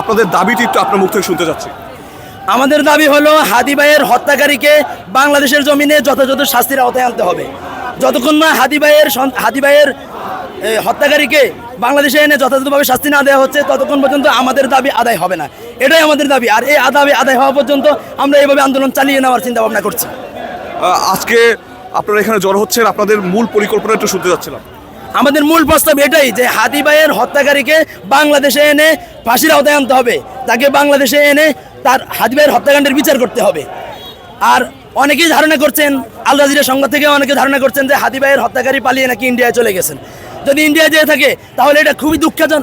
আপনাদের দাবিটি একটু আপনার মুখ থেকে শুনতে চাচ্ছি। আমাদের দাবি হলো হাদি ভাইয়ের হত্যাকারীকে বাংলাদেশের জমিনে যথাযথ শাস্তির আওতায় আনতে হবে। যতক্ষণ না হাদি ভাইয়ের হত্যাকারীকে বাংলাদেশে এনে যথাযথভাবে শাস্তি না দেওয়া হচ্ছে ততক্ষণ পর্যন্ত আমাদের দাবি আদায় হবে না। এটাই আমাদের দাবি। আর এই দাবি আদায় হওয়া পর্যন্ত আমরা এইভাবে আন্দোলন চালিয়ে নেওয়ার চিন্তা ভাবনা করছি। আজকে আপনারা এখানে জড়ো হচ্ছেন, আপনাদের মূল পরিকল্পনা একটু শুনতে যাচ্ছিলাম। আমাদের মূল প্রস্তাব এটাই যে হাদি ভাইয়ের হত্যাকারীকে বাংলাদেশে এনে ফাঁসির আওতায় আনতে হবে। তাকে বাংলাদেশে এনে তার হাদি ভাইয়ের হত্যাকাণ্ডের বিচার করতে হবে। আর অনেকেই ধারণা করছেন, আল জাজিরা সংবাদ থেকে অনেকে ধারণা করছেন যে হাদি ভাইয়ের হত্যাকারী পালিয়ে নাকি ইন্ডিয়ায় চলে গেছেন। যদি ইন্ডিয়ায় যেয়ে থাকে তাহলে এটা খুবই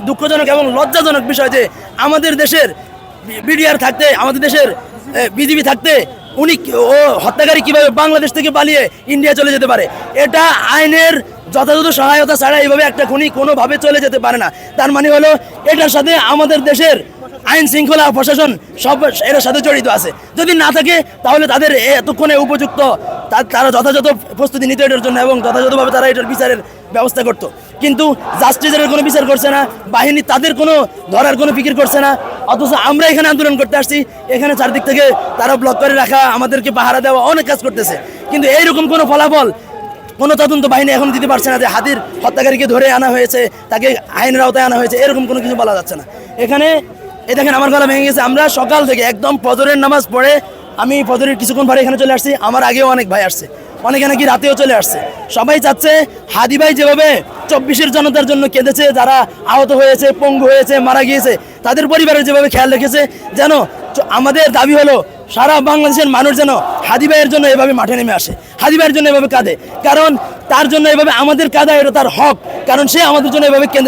দুঃখজনক এবং লজ্জাজনক বিষয় যে আমাদের দেশের বিডিআর থাকতে, আমাদের দেশের বিজিবি থাকতে ও হত্যাকারী কিভাবে বাংলাদেশ থেকে পালিয়ে ইন্ডিয়া চলে যেতে পারে। এটা আইনের যথাযথ সহায়তা ছাড়া এইভাবে একটা খুনি কোনোভাবে চলে যেতে পারে না। তার মানে হলো এটার সাথে আমাদের দেশের আইন শৃঙ্খলা প্রশাসন সব এর সাথে জড়িত আছে। যদি না থাকে তাহলে তাদের এতক্ষণে উপযুক্ত তারা যথাযথ প্রস্তুতি নিত এটার জন্য এবং যথাযথভাবে তারা এটার বিচারের ব্যবস্থা করত। কিন্তু জাস্টিসের কোনো বিচার করছে না, বাহিনী তাদের কোনো ধরার কোনো ফিকির করছে না। অথচ আমরা এখানে আন্দোলন করতে আসছি, এখানে চারদিক থেকে তারা ব্লক করে রাখা, আমাদেরকে পাহারা দেওয়া, অনেক কাজ করতেছে। কিন্তু এইরকম কোনো ফলাফল কোনো তদন্ত বাহিনী এখন দিতে পারছে না যে হাদির হত্যাকারীকে ধরে আনা হয়েছে, তাকে আইনের আওতায় আনা হয়েছে, এরকম কোনো কিছু বলা যাচ্ছে না। এখানে দেখেন আমার গলা ভেঙে গেছে। আমরা সকাল থেকে একদম ফজরের নামাজ পড়ে, আমি ফজরের কিছুক্ষণ পরে এখানে চলে আসছি। আমার আগেও অনেক ভাই আসছে, অনেকে নাকি রাতেও চলে আসছে। সবাই চাচ্ছে হাদি ভাই যেভাবে 24-এর জনতার জন্য কেঁদেছে, যারা আহত হয়েছে, পঙ্গু হয়েছে, মারা গিয়েছে, তাদের পরিবারের যেভাবে খেয়াল রেখেছে, যেন আমাদের দাবি হলো সারা বাংলাদেশের মানুষ যেন হাদি ভাইয়ের জন্য এভাবে মাঠে নেমে আসে, হাদি ভাইয়ের জন্য এভাবে কাঁদে। কারণ তার জন্য এভাবে আমাদের কাঁদা এটা তার হক, কারণ সে আমাদের জন্য এভাবে কেঁদে